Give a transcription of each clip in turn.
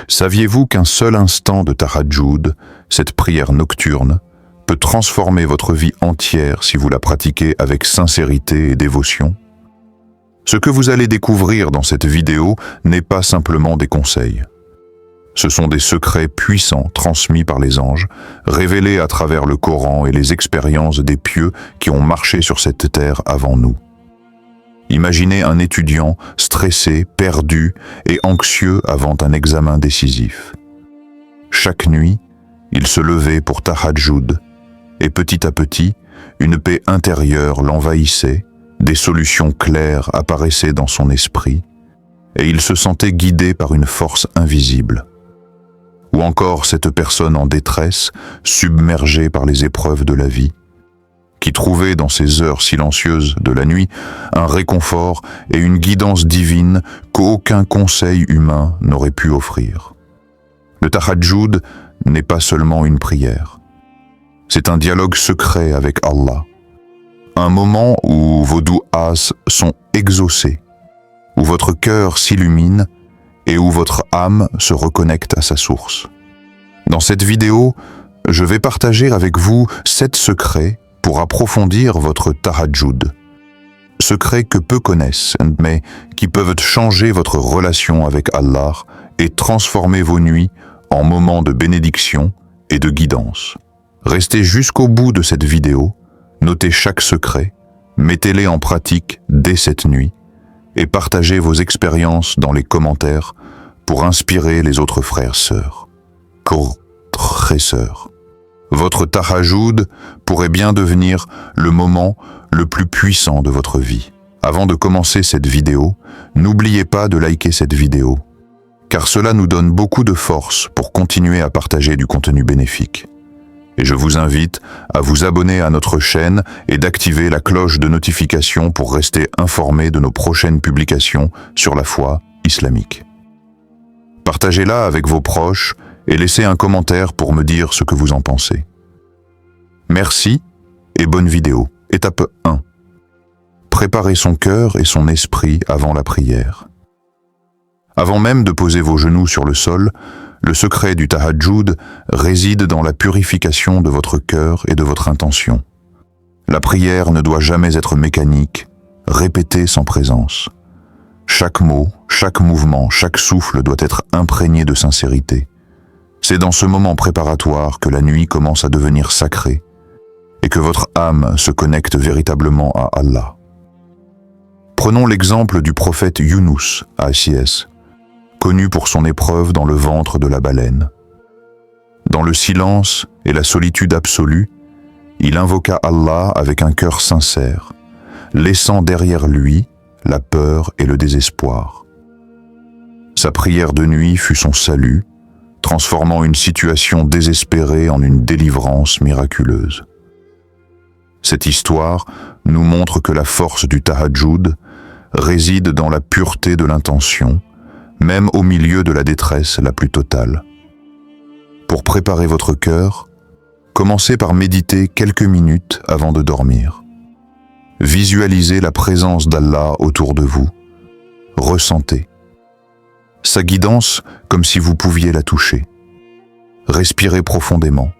Saviez-vous qu'un seul instant de tahajjud, cette prière nocturne, peut transformer votre vie entière si vous la pratiquez avec sincérité et dévotion? Ce que vous allez découvrir dans cette vidéo n'est pas simplement des conseils. Ce sont des secrets puissants transmis par les anges, révélés à travers le Coran et les expériences des pieux qui ont marché sur cette terre avant nous. Imaginez un étudiant stressé, perdu et anxieux avant un examen décisif. Chaque nuit, il se levait pour tahajjud, et petit à petit, une paix intérieure l'envahissait, des solutions claires apparaissaient dans son esprit, et il se sentait guidé par une force invisible. Ou encore cette personne en détresse, submergée par les épreuves de la vie, qui trouvait dans ces heures silencieuses de la nuit un réconfort et une guidance divine qu'aucun conseil humain n'aurait pu offrir. Le tahajjud n'est pas seulement une prière. C'est un dialogue secret avec Allah. Un moment où vos du'as sont exaucés, où votre cœur s'illumine et où votre âme se reconnecte à sa source. Dans cette vidéo, je vais partager avec vous 7 secrets pour approfondir votre tahajjud. Secrets que peu connaissent, mais qui peuvent changer votre relation avec Allah et transformer vos nuits en moments de bénédiction et de guidance. Restez jusqu'au bout de cette vidéo, notez chaque secret, mettez-les en pratique dès cette nuit et partagez vos expériences dans les commentaires pour inspirer les autres frères-sœurs. Frères et sœurs. Votre tahajjud pourrait bien devenir le moment le plus puissant de votre vie. Avant de commencer cette vidéo, n'oubliez pas de liker cette vidéo, car cela nous donne beaucoup de force pour continuer à partager du contenu bénéfique. Et je vous invite à vous abonner à notre chaîne et d'activer la cloche de notification pour rester informé de nos prochaines publications sur la foi islamique. Partagez-la avec vos proches et laissez un commentaire pour me dire ce que vous en pensez. Merci et bonne vidéo. Étape 1. Préparez son cœur et son esprit avant la prière. Avant même de poser vos genoux sur le sol, le secret du tahajjud réside dans la purification de votre cœur et de votre intention. La prière ne doit jamais être mécanique, répétée sans présence. Chaque mot, chaque mouvement, chaque souffle doit être imprégné de sincérité. C'est dans ce moment préparatoire que la nuit commence à devenir sacrée et que votre âme se connecte véritablement à Allah. Prenons l'exemple du prophète Younous à Sis, connu pour son épreuve dans le ventre de la baleine. Dans le silence et la solitude absolue, il invoqua Allah avec un cœur sincère, laissant derrière lui la peur et le désespoir. Sa prière de nuit fut son salut, transformant une situation désespérée en une délivrance miraculeuse. Cette histoire nous montre que la force du tahajjud réside dans la pureté de l'intention, même au milieu de la détresse la plus totale. Pour préparer votre cœur, commencez par méditer quelques minutes avant de dormir. Visualisez la présence d'Allah autour de vous. Ressentez sa guidance comme si vous pouviez la toucher. Respirez profondément.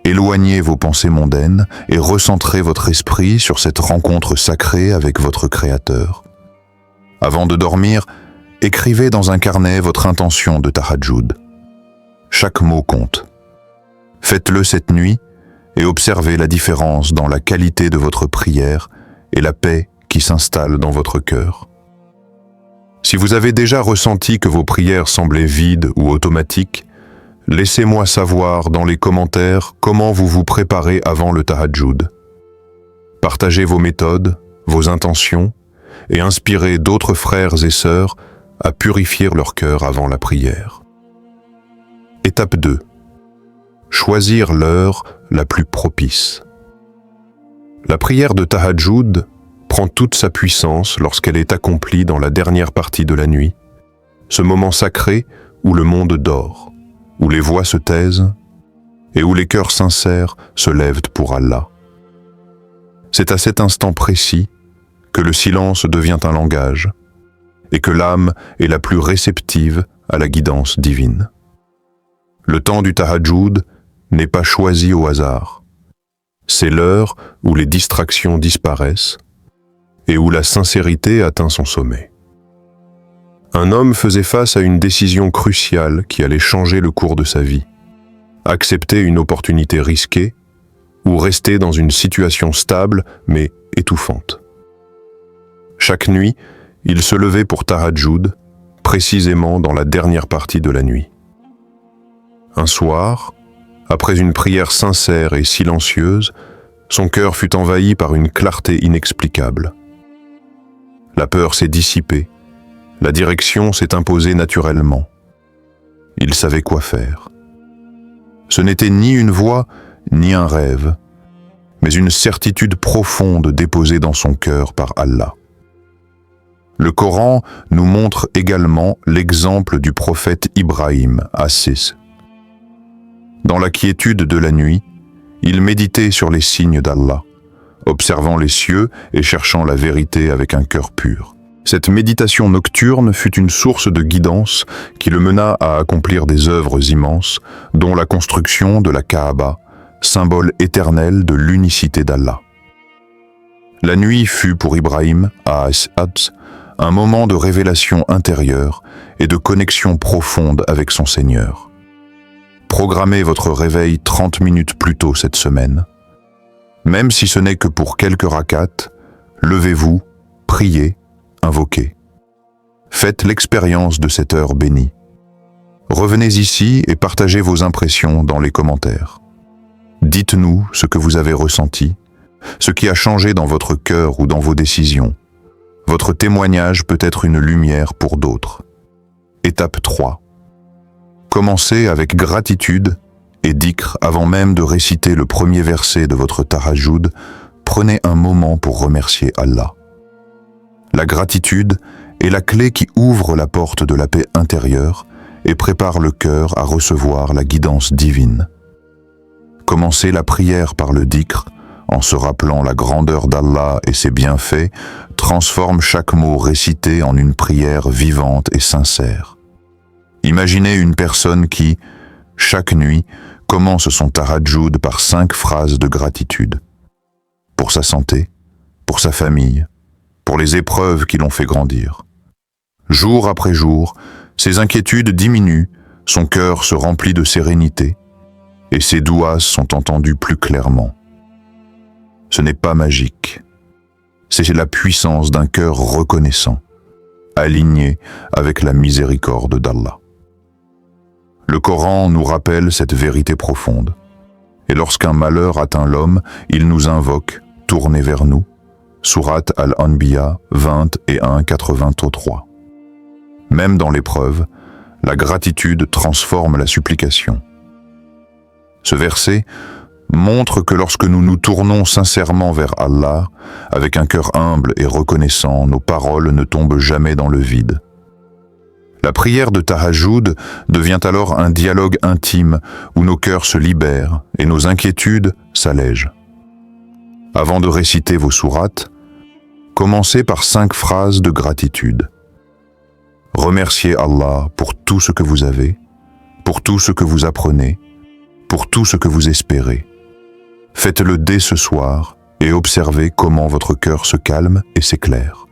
Éloignez vos pensées mondaines et recentrez votre esprit sur cette rencontre sacrée avec votre Créateur. Avant de dormir, écrivez dans un carnet votre intention de tahajjud. Chaque mot compte. Faites-le cette nuit et observez la différence dans la qualité de votre prière et la paix qui s'installe dans votre cœur. Si vous avez déjà ressenti que vos prières semblaient vides ou automatiques, laissez-moi savoir dans les commentaires comment vous vous préparez avant le tahajjud. Partagez vos méthodes, vos intentions et inspirez d'autres frères et sœurs à purifier leur cœur avant la prière. Étape 2. Choisir l'heure la plus propice. La prière de tahajjud prend toute sa puissance lorsqu'elle est accomplie dans la dernière partie de la nuit, ce moment sacré où le monde dort, où les voix se taisent et où les cœurs sincères se lèvent pour Allah. C'est à cet instant précis que le silence devient un langage et que l'âme est la plus réceptive à la guidance divine. Le temps du tahajjud n'est pas choisi au hasard. C'est l'heure où les distractions disparaissent et où la sincérité atteint son sommet. Un homme faisait face à une décision cruciale qui allait changer le cours de sa vie. Accepter une opportunité risquée ou rester dans une situation stable mais étouffante. Chaque nuit, il se levait pour tahajjud, précisément dans la dernière partie de la nuit. Un soir, après une prière sincère et silencieuse, son cœur fut envahi par une clarté inexplicable. La peur s'est dissipée, la direction s'est imposée naturellement. Il savait quoi faire. Ce n'était ni une voix, ni un rêve, mais une certitude profonde déposée dans son cœur par Allah. Le Coran nous montre également l'exemple du prophète Ibrahim, Assis. Dans la quiétude de la nuit, il méditait sur les signes d'Allah, observant les cieux et cherchant la vérité avec un cœur pur. Cette méditation nocturne fut une source de guidance qui le mena à accomplir des œuvres immenses, dont la construction de la Kaaba, symbole éternel de l'unicité d'Allah. La nuit fut pour Ibrahim, à As'ad, un moment de révélation intérieure et de connexion profonde avec son Seigneur. Programmez votre réveil 30 minutes plus tôt cette semaine. Même si ce n'est que pour quelques rakats, levez-vous, priez, invoquez. Faites l'expérience de cette heure bénie. Revenez ici et partagez vos impressions dans les commentaires. Dites-nous ce que vous avez ressenti, ce qui a changé dans votre cœur ou dans vos décisions. Votre témoignage peut être une lumière pour d'autres. Étape 3. Commencez avec gratitude et dhikr avant même de réciter le premier verset de votre tahajjud. Prenez un moment pour remercier Allah. La gratitude est la clé qui ouvre la porte de la paix intérieure et prépare le cœur à recevoir la guidance divine. Commencez la prière par le dhikr, en se rappelant la grandeur d'Allah et ses bienfaits, transforme chaque mot récité en une prière vivante et sincère. Imaginez une personne qui, chaque nuit, commence son tahajjud par 5 phrases de gratitude. Pour sa santé, pour sa famille, pour les épreuves qui l'ont fait grandir. Jour après jour, ses inquiétudes diminuent, son cœur se remplit de sérénité, et ses douas sont entendus plus clairement. Ce n'est pas magique. C'est la puissance d'un cœur reconnaissant, aligné avec la miséricorde d'Allah. Le Coran nous rappelle cette vérité profonde. Et lorsqu'un malheur atteint l'homme, il nous invoque, tourné vers nous. Sourate Al-Anbiya 21-83. Même dans l'épreuve, la gratitude transforme la supplication. Ce verset montre que lorsque nous nous tournons sincèrement vers Allah, avec un cœur humble et reconnaissant, nos paroles ne tombent jamais dans le vide. La prière de tahajjud devient alors un dialogue intime où nos cœurs se libèrent et nos inquiétudes s'allègent. Avant de réciter vos sourates, commencez par 5 phrases de gratitude. Remerciez Allah pour tout ce que vous avez, pour tout ce que vous apprenez, pour tout ce que vous espérez. Faites-le dès ce soir et observez comment votre cœur se calme et s'éclaire.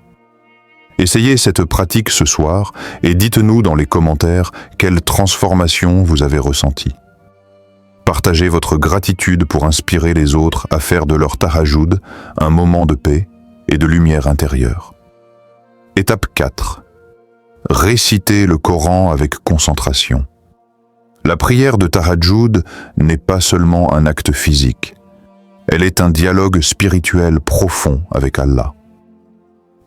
Essayez cette pratique ce soir et dites-nous dans les commentaires quelle transformation vous avez ressentie. Partagez votre gratitude pour inspirer les autres à faire de leur tahajjud un moment de paix et de lumière intérieure. Étape 4. Récitez le Coran avec concentration. La prière de tahajjud n'est pas seulement un acte physique. Elle est un dialogue spirituel profond avec Allah.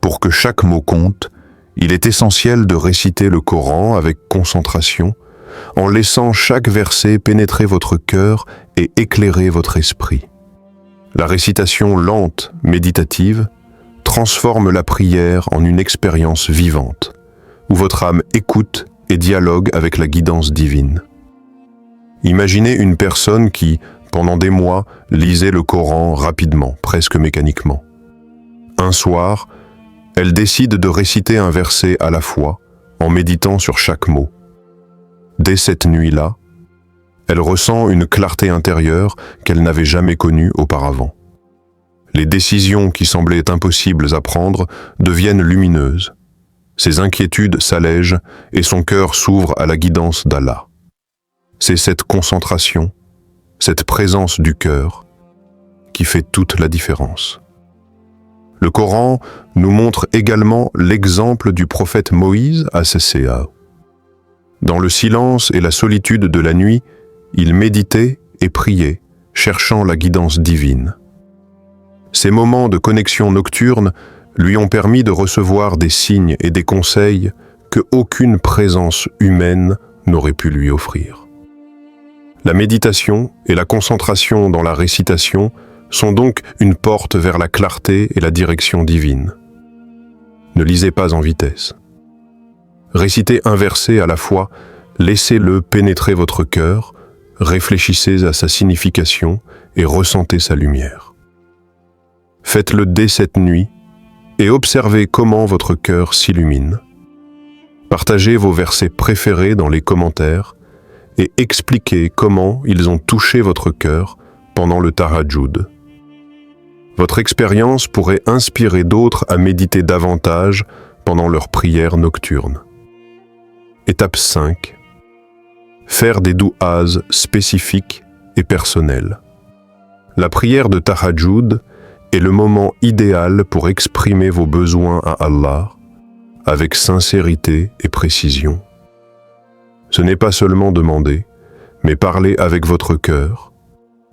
Pour que chaque mot compte, il est essentiel de réciter le Coran avec concentration, en laissant chaque verset pénétrer votre cœur et éclairer votre esprit. La récitation lente, méditative, transforme la prière en une expérience vivante, où votre âme écoute et dialogue avec la guidance divine. Imaginez une personne qui, pendant des mois, lisait le Coran rapidement, presque mécaniquement. Un soir, elle décide de réciter un verset à la fois, en méditant sur chaque mot. Dès cette nuit-là, elle ressent une clarté intérieure qu'elle n'avait jamais connue auparavant. Les décisions qui semblaient impossibles à prendre deviennent lumineuses. Ses inquiétudes s'allègent et son cœur s'ouvre à la guidance d'Allah. C'est cette concentration, cette présence du cœur, qui fait toute la différence. Le Coran nous montre également l'exemple du prophète Moïse à Sesséa. Dans le silence et la solitude de la nuit, il méditait et priait, cherchant la guidance divine. Ces moments de connexion nocturne lui ont permis de recevoir des signes et des conseils que aucune présence humaine n'aurait pu lui offrir. La méditation et la concentration dans la récitation sont donc une porte vers la clarté et la direction divine. Ne lisez pas en vitesse. Récitez un verset à la fois, laissez-le pénétrer votre cœur, réfléchissez à sa signification et ressentez sa lumière. Faites-le dès cette nuit et observez comment votre cœur s'illumine. Partagez vos versets préférés dans les commentaires et expliquez comment ils ont touché votre cœur pendant le tahajjud. Votre expérience pourrait inspirer d'autres à méditer davantage pendant leur prière nocturne. Étape 5. Faire des dou'as spécifiques et personnels. La prière de tahajjud est le moment idéal pour exprimer vos besoins à Allah avec sincérité et précision. Ce n'est pas seulement demander, mais parler avec votre cœur,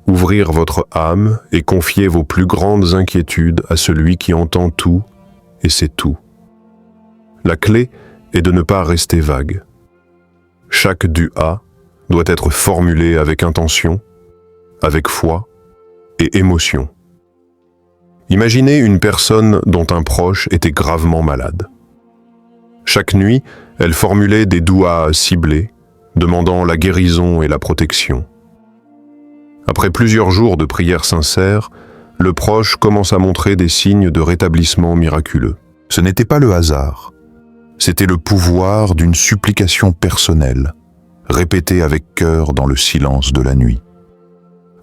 ouvrir votre âme et confier vos plus grandes inquiétudes à celui qui entend tout et sait tout. La clé est de ne pas rester vague. Chaque dua doit être formulé avec intention, avec foi et émotion. Imaginez une personne dont un proche était gravement malade. Chaque nuit, elle formulait des douas ciblés, demandant la guérison et la protection. Après plusieurs jours de prières sincères, le proche commence à montrer des signes de rétablissement miraculeux. Ce n'était pas le hasard, c'était le pouvoir d'une supplication personnelle, répétée avec cœur dans le silence de la nuit.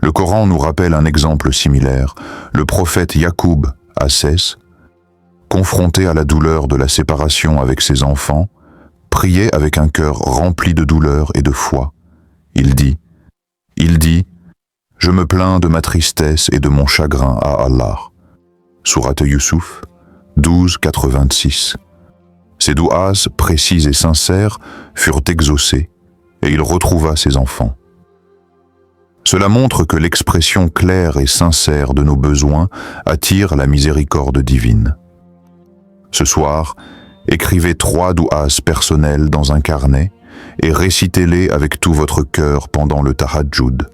Le Coran nous rappelle un exemple similaire. Le prophète Yacoub à Cès, confronté à la douleur de la séparation avec ses enfants, priait avec un cœur rempli de douleur et de foi. Il dit, « Je me plains de ma tristesse et de mon chagrin à Allah. » Sourate Yusuf 12:86. Ses douas précises et sincères furent exaucées et il retrouva ses enfants. Cela montre que l'expression claire et sincère de nos besoins attire la miséricorde divine. Ce soir, écrivez 3 douas personnelles dans un carnet et récitez-les avec tout votre cœur pendant le tahajjud,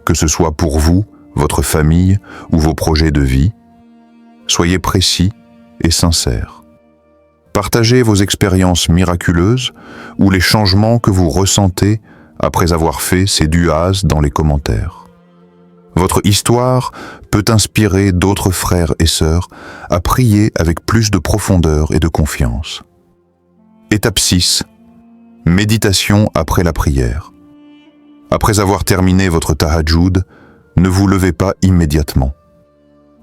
que ce soit pour vous, votre famille ou vos projets de vie. Soyez précis et sincères. Partagez vos expériences miraculeuses ou les changements que vous ressentez après avoir fait ces duas dans les commentaires. Votre histoire peut inspirer d'autres frères et sœurs à prier avec plus de profondeur et de confiance. Étape 6. Méditation après la prière. Après avoir terminé votre tahajjud, ne vous levez pas immédiatement.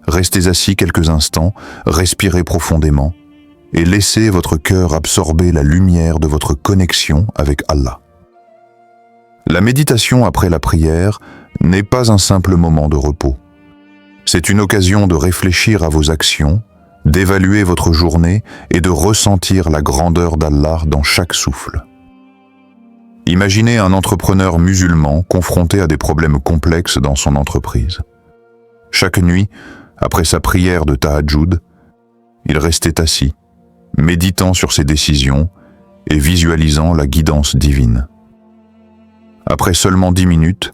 Restez assis quelques instants, respirez profondément et laissez votre cœur absorber la lumière de votre connexion avec Allah. La méditation après la prière n'est pas un simple moment de repos. C'est une occasion de réfléchir à vos actions, d'évaluer votre journée et de ressentir la grandeur d'Allah dans chaque souffle. Imaginez un entrepreneur musulman confronté à des problèmes complexes dans son entreprise. Chaque nuit, après sa prière de tahajjud, il restait assis, méditant sur ses décisions et visualisant la guidance divine. Après seulement 10 minutes,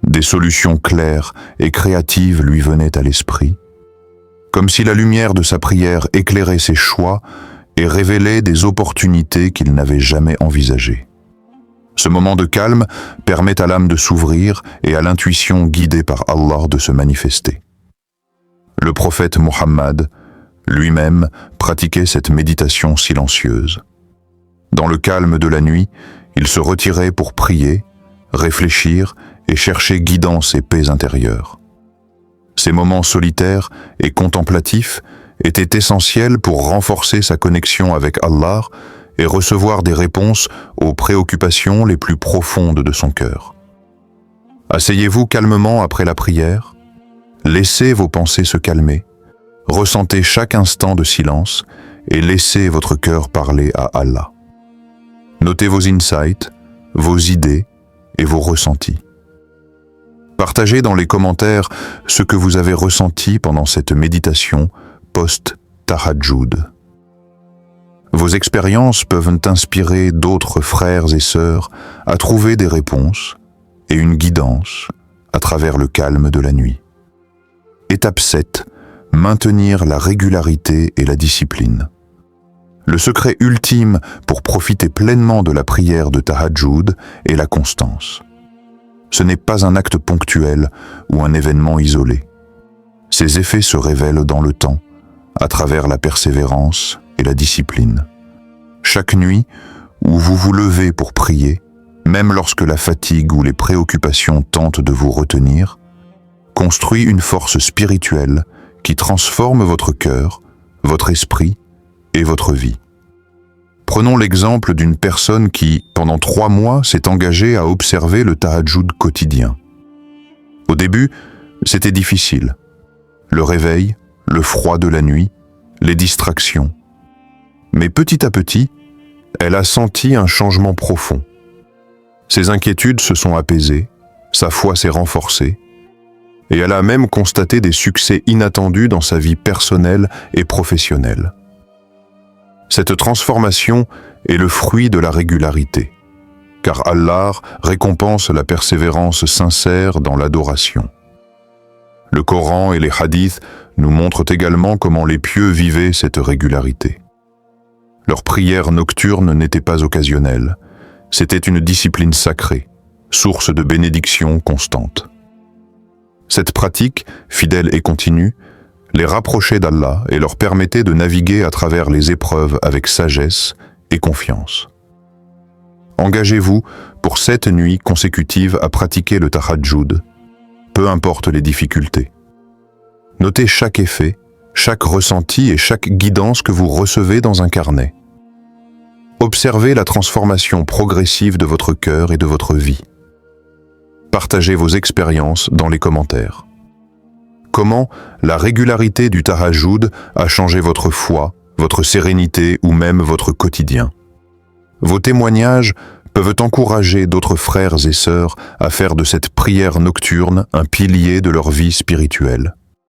des solutions claires et créatives lui venaient à l'esprit, comme si la lumière de sa prière éclairait ses choix et révélait des opportunités qu'il n'avait jamais envisagées. Ce moment de calme permet à l'âme de s'ouvrir et à l'intuition guidée par Allah de se manifester. Le prophète Mohammed lui-même pratiquait cette méditation silencieuse. Dans le calme de la nuit, Ils se retiraient pour prier, réfléchir et chercher guidance et paix intérieure. Ces moments solitaires et contemplatifs étaient essentiels pour renforcer sa connexion avec Allah et recevoir des réponses aux préoccupations les plus profondes de son cœur. Asseyez-vous calmement après la prière, laissez vos pensées se calmer, ressentez chaque instant de silence et laissez votre cœur parler à Allah. Notez vos insights, vos idées et vos ressentis. Partagez dans les commentaires ce que vous avez ressenti pendant cette méditation post-tahajjud. Vos expériences peuvent inspirer d'autres frères et sœurs à trouver des réponses et une guidance à travers le calme de la nuit. Étape 7. Maintenir la régularité et la discipline. Le secret ultime pour profiter pleinement de la prière de Tahajjud est la constance. Ce n'est pas un acte ponctuel ou un événement isolé. Ses effets se révèlent dans le temps, à travers la persévérance et la discipline. Chaque nuit où vous vous levez pour prier, même lorsque la fatigue ou les préoccupations tentent de vous retenir, construit une force spirituelle qui transforme votre cœur, votre esprit et votre vie. Prenons l'exemple d'une personne qui, pendant 3 mois, s'est engagée à observer le tahajjud quotidien. Au début, c'était difficile. Le réveil, le froid de la nuit, les distractions. Mais petit à petit, elle a senti un changement profond. Ses inquiétudes se sont apaisées, sa foi s'est renforcée, et elle a même constaté des succès inattendus dans sa vie personnelle et professionnelle. Cette transformation est le fruit de la régularité, car Allah récompense la persévérance sincère dans l'adoration. Le Coran et les hadiths nous montrent également comment les pieux vivaient cette régularité. Leur prière nocturne n'était pas occasionnelle, c'était une discipline sacrée, source de bénédictions constantes. Cette pratique, fidèle et continue, les rapprochait d'Allah et leur permettait de naviguer à travers les épreuves avec sagesse et confiance. Engagez-vous pour 7 nuits consécutives à pratiquer le tahajjud, peu importe les difficultés. Notez chaque effet, chaque ressenti et chaque guidance que vous recevez dans un carnet. Observez la transformation progressive de votre cœur et de votre vie. Partagez vos expériences dans les commentaires. Comment la régularité du tahajjud a changé votre foi, votre sérénité ou même votre quotidien. Vos témoignages peuvent encourager d'autres frères et sœurs à faire de cette prière nocturne un pilier de leur vie spirituelle.